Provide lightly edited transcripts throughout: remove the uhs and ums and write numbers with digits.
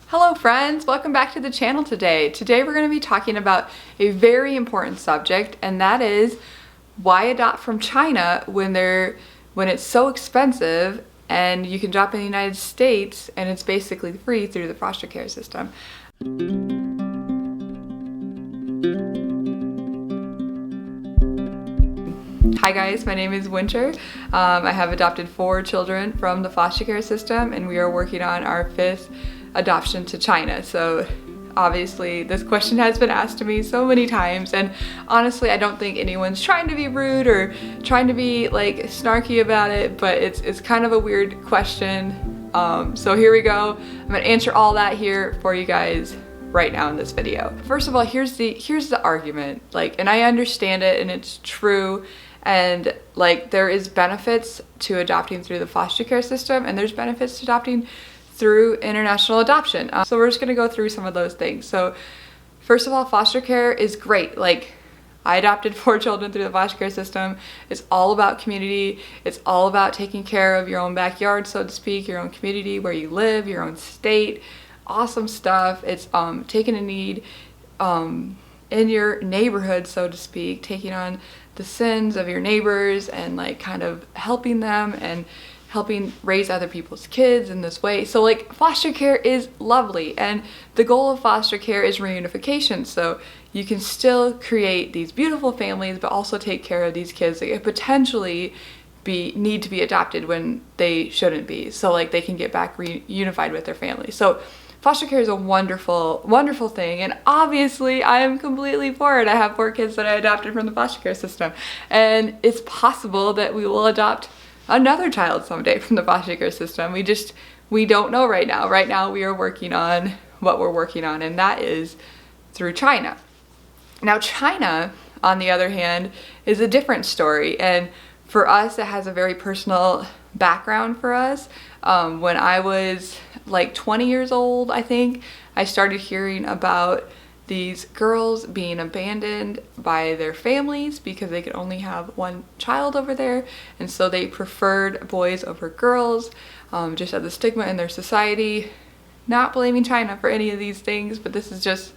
Hello friends, welcome back to the channel today. Today we're going to be talking about a very important subject, and that is why adopt from China when it's so expensive and you can adopt in the United States and it's basically free through the foster care system. Hi guys, my name is Winter. I have adopted 4 children from the foster care system, and we are working on our 5th adoption to China. So obviously this question has been asked to me so many times, and honestly I don't think anyone's trying to be rude or trying to be like snarky about it, but it's kind of a weird question. So here we go. I'm gonna answer all that here for you guys right now in this video. First of all, here's the argument, and I understand it and it's true, and there is benefits to adopting through the foster care system, and there's benefits to adopting through international adoption. So we're just gonna go through some of those things. So first of all, foster care is great. I adopted 4 children through the foster care system. It's all about community. It's all about taking care of your own backyard, so to speak, your own community, where you live, your own state. Awesome stuff. It's taking a need in your neighborhood, so to speak, taking on the sins of your neighbors and kind of helping them and helping raise other people's kids in this way. So foster care is lovely, and the goal of foster care is reunification, so you can still create these beautiful families but also take care of these kids that potentially need to be adopted when they shouldn't be, so they can get back reunified with their family. So foster care is a wonderful, wonderful thing, and obviously I am completely for it. I have 4 kids that I adopted from the foster care system, and it's possible that we will adopt another child someday from the foster care system. We don't know right now. Right now we are working on what we're working on, and that is through China. Now China, on the other hand, is a different story, and for us it has a very personal background for us. When I was 20 years old, I think, I started hearing about these girls being abandoned by their families because they could only have 1 child over there, and so they preferred boys over girls, just as a stigma in their society. Not blaming China for any of these things, but this is just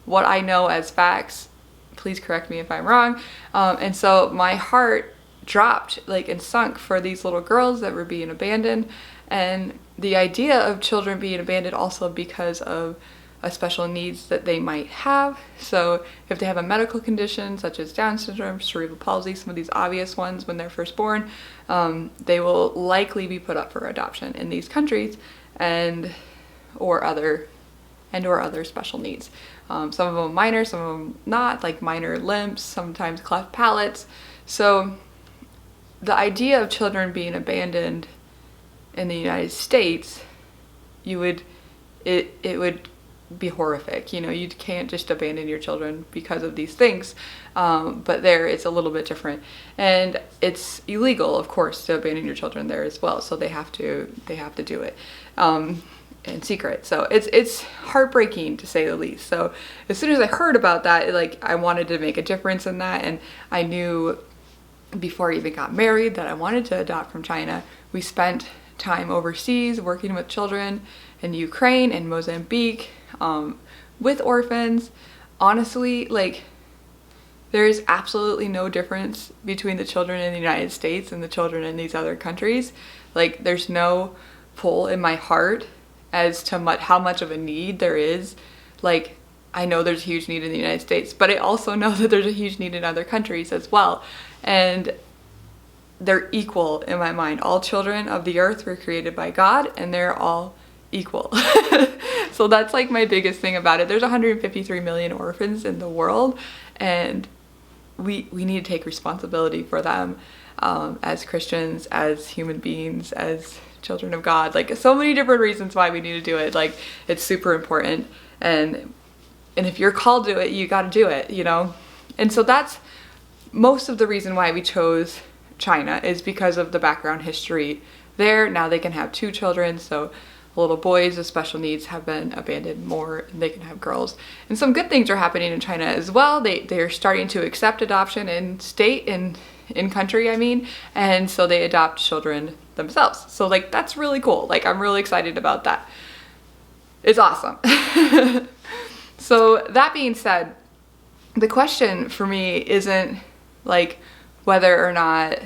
what I know as facts. Please correct me if I'm wrong. And so my heart dropped and sunk for these little girls that were being abandoned, and the idea of children being abandoned also because of special needs that they might have. So if they have a medical condition such as Down syndrome, cerebral palsy, some of these obvious ones when they're first born, they will likely be put up for adoption in these countries, or other special needs. Some of them minor, some of them not, minor limps, sometimes cleft palates. So the idea of children being abandoned in the United States, it would be horrific. You can't just abandon your children because of these things, but there it's a little bit different, and it's illegal, of course, to abandon your children there as well, so they have to do it in secret. So it's heartbreaking, to say the least. So as soon as I heard about that, I wanted to make a difference in that, and I knew before I even got married that I wanted to adopt from China. We spent time overseas working with children in Ukraine and Mozambique, with orphans. Honestly, there is absolutely no difference between the children in the United States and the children in these other countries. There's no pull in my heart as to how much of a need there is. I know there's a huge need in the United States, but I also know that there's a huge need in other countries as well, and they're equal in my mind. All children of the earth were created by God, and they're all equal. So that's my biggest thing about it. There's 153 million orphans in the world, and we need to take responsibility for them, as Christians, as human beings, as children of God. So many different reasons why we need to do it. It's super important, and if you're called to it, you got to do it, and so that's most of the reason why we chose China, is because of the background history there. Now they can have 2 children, so little boys with special needs have been abandoned more, and they can have girls. And some good things are happening in China as well. They're starting to accept adoption in state and in country, and so they adopt children themselves. So that's really cool. I'm really excited about that. it's awesome. So that being said, the question for me isn't like whether or not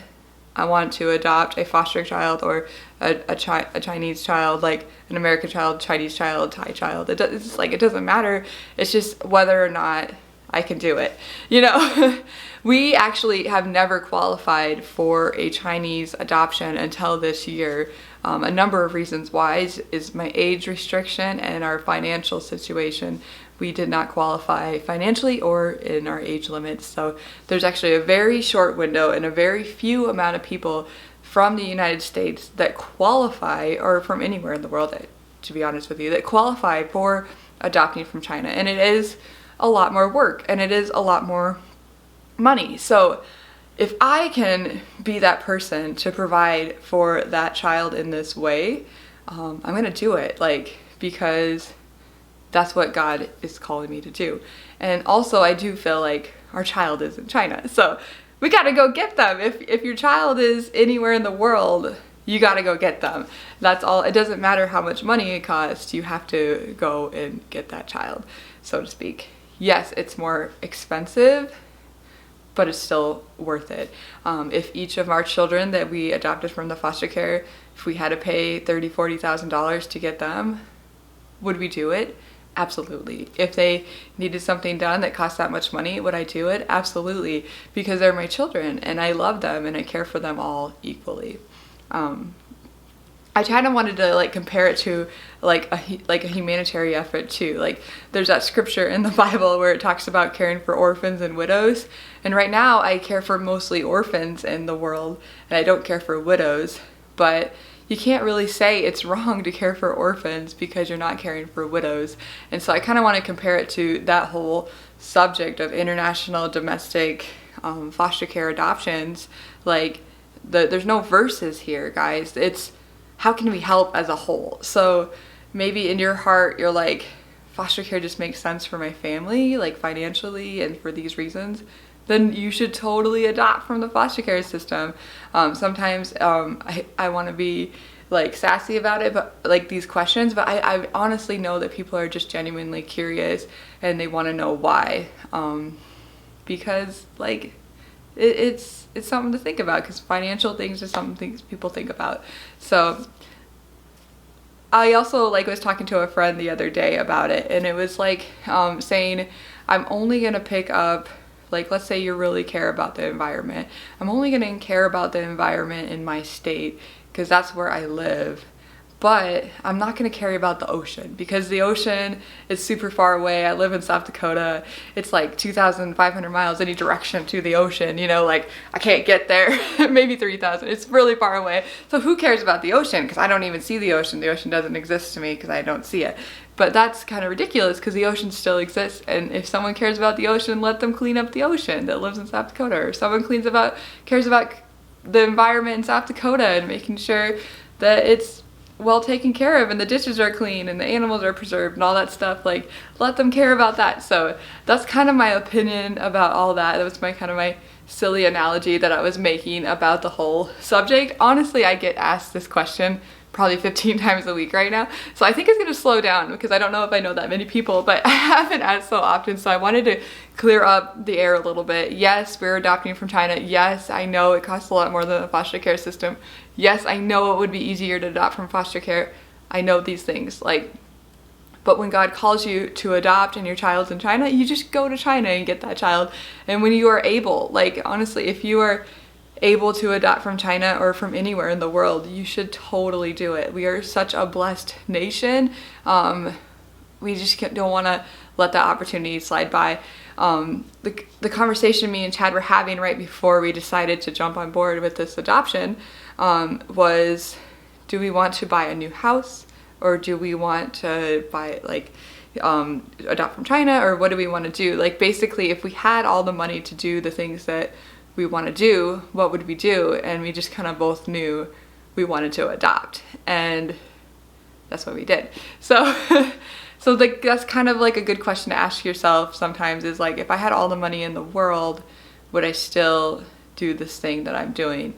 I want to adopt a foster child or a Chinese child, like an American child, Chinese child, Thai child. It's like, it doesn't matter. It's just whether or not I can do it. You know, we actually have never qualified for a Chinese adoption until this year. A number of reasons why is my age restriction and our financial situation. We did not qualify financially or in our age limits. So there's actually a very short window and a very few amount of people from the United States that qualify, or from anywhere in the world, to be honest with you, that qualify for adopting from China. And it is a lot more work and it is a lot more money. So if I can be that person to provide for that child in this way, I'm gonna do it, like, because that's what God is calling me to do. And also I do feel like our child is in China, so we gotta go get them. If your child is anywhere in the world, you gotta go get them. That's all. It doesn't matter how much money it costs, you have to go and get that child, so to speak. Yes, it's more expensive, but it's still worth it. If each of our children that we adopted from the foster care, if we had to pay $30,000, $40,000 to get them, would we do it? Absolutely. If they needed something done that cost that much money, would I do it? Absolutely, because they're my children and I love them and I care for them all equally. I kind of wanted to like compare it to like a humanitarian effort too. Like there's that scripture in the Bible where it talks about caring for orphans and widows. And right now I care for mostly orphans in the world and I don't care for widows. But you can't really say it's wrong to care for orphans because you're not caring for widows. And so I kind of want to compare it to that whole subject of international domestic foster care adoptions. Like there's no verses here, guys. It's how can we help as a whole? So maybe in your heart you're like, foster care just makes sense for my family, like financially and for these reasons. Then you should totally adopt from the foster care system. Sometimes I want to be like sassy about it, but like these questions, but I honestly know that people are just genuinely curious and they want to know why. Because like it's something to think about, because financial things are something people think about. So I also like was talking to a friend the other day about it, and it was like saying I'm only gonna pick up, like, let's say you really care about the environment. I'm only going to care about the environment in my state because that's where I live. But I'm not going to care about the ocean because the ocean is super far away. I live in South Dakota. It's like 2,500 miles any direction to the ocean. You know, like I can't get there. Maybe 3,000. It's really far away. So who cares about the ocean? Because I don't even see the ocean. The ocean doesn't exist to me because I don't see it. But that's kind of ridiculous because the ocean still exists. And if someone cares about the ocean, let them clean up the ocean that lives in South Dakota. Or someone cares about the environment in South Dakota and making sure that it's well taken care of and the dishes are clean and the animals are preserved and all that stuff. Like, let them care about that. So that's kind of my opinion about all that. That was my silly analogy that I was making about the whole subject. Honestly, I get asked this question probably 15 times a week right now. So I think it's going to slow down because I don't know if I know that many people, but I haven't asked so often. So I wanted to clear up the air a little bit. Yes, we're adopting from China. Yes, I know it costs a lot more than the foster care system. Yes, I know it would be easier to adopt from foster care. I know these things. But when God calls you to adopt and your child's in China, you just go to China and get that child. And when you are able, like honestly, if you are able to adopt from China or from anywhere in the world, you should totally do it. We are such a blessed nation. We just don't want to let that opportunity slide by. The conversation me and Chad were having right before we decided to jump on board with this adoption was, do we want to buy a new house, or do we want to buy adopt from China, or what do we want to do? Like basically, if we had all the money to do the things that we want to do, what would we do? And we just kind of both knew we wanted to adopt, and that's what we did. So so that's kind of like a good question to ask yourself sometimes, is like, if I had all the money in the world, would I still do this thing that I'm doing?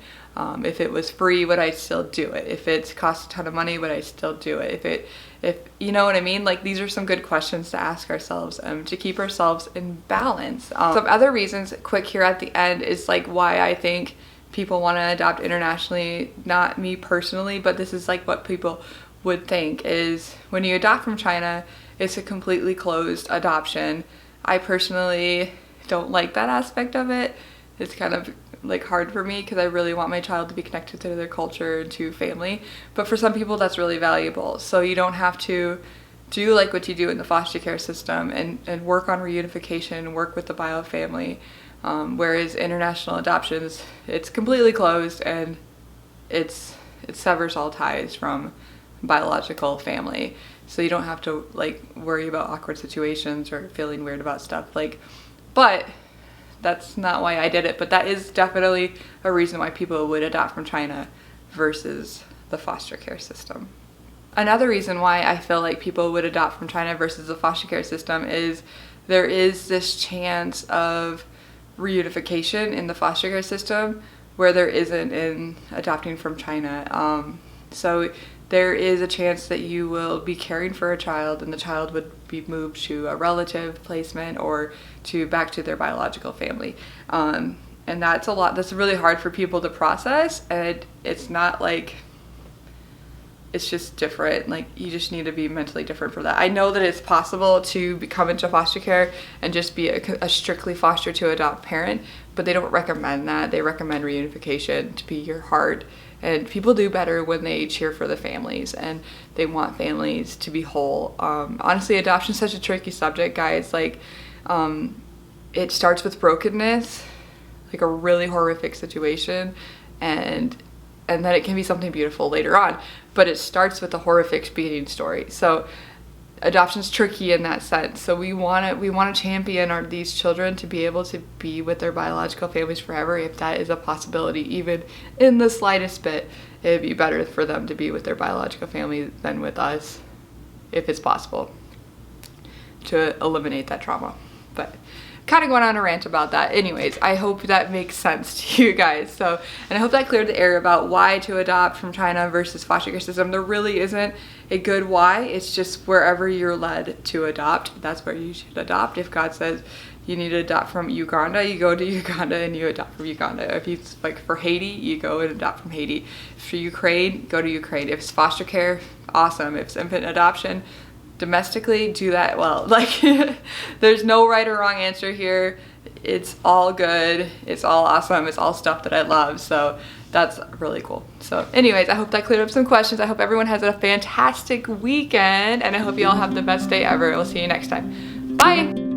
If it was free, would I still do it? If it cost a ton of money, would I still do it? if you know what I mean. Like, these are some good questions to ask ourselves to keep ourselves in balance. Some other reasons, quick here at the end, is like why I think people want to adopt internationally. Not me personally, but this is like what people would think, is when you adopt from China, it's a completely closed adoption. I personally don't like that aspect of it. It's kind of like hard for me because I really want my child to be connected to their culture and to family. But for some people that's really valuable. So you don't have to do like what you do in the foster care system and work on reunification, work with the bio family. Whereas international adoptions, it's completely closed and it severs all ties from biological family. So you don't have to like worry about awkward situations or feeling weird about stuff. Like, but that's not why I did it, but that is definitely a reason why people would adopt from China versus the foster care system. Another reason why I feel like people would adopt from China versus the foster care system is there is this chance of reunification in the foster care system where there isn't in adopting from China. So there is a chance that you will be caring for a child and the child would be moved to a relative placement or back to their biological family. And that's really hard for people to process, and it's not like, it's just different. Like, you just need to be mentally different for that. I know that it's possible to come into foster care and just be a strictly foster to adopt parent, but they don't recommend that. They recommend reunification to be your heart. And people do better when they cheer for the families and they want families to be whole. Honestly, adoption is such a tricky subject, guys. Like, it starts with brokenness, like a really horrific situation, and then it can be something beautiful later on. But it starts with a horrific beginning story. So adoption's tricky in that sense. So we want to champion these children to be able to be with their biological families forever. If that is a possibility, even in the slightest bit, it'd be better for them to be with their biological family than with us, if it's possible, to eliminate that trauma. But kind of going on a rant about that. Anyways, I hope that makes sense to you guys. And I hope that cleared the air about why to adopt from China versus foster care system. There really isn't a good why. It's just wherever you're led to adopt, that's where you should adopt. If God says you need to adopt from Uganda, you go to Uganda and you adopt from Uganda. If it's like for Haiti, you go and adopt from Haiti. For Ukraine, go to Ukraine. If it's foster care, awesome. If it's infant adoption, domestically, do that well. Like, there's no right or wrong answer here. It's all good. It's all awesome. It's all stuff that I love. So that's really cool. So anyways, I hope that cleared up some questions. I hope everyone has a fantastic weekend, and I hope you all have the best day ever. We'll see you next time. Bye.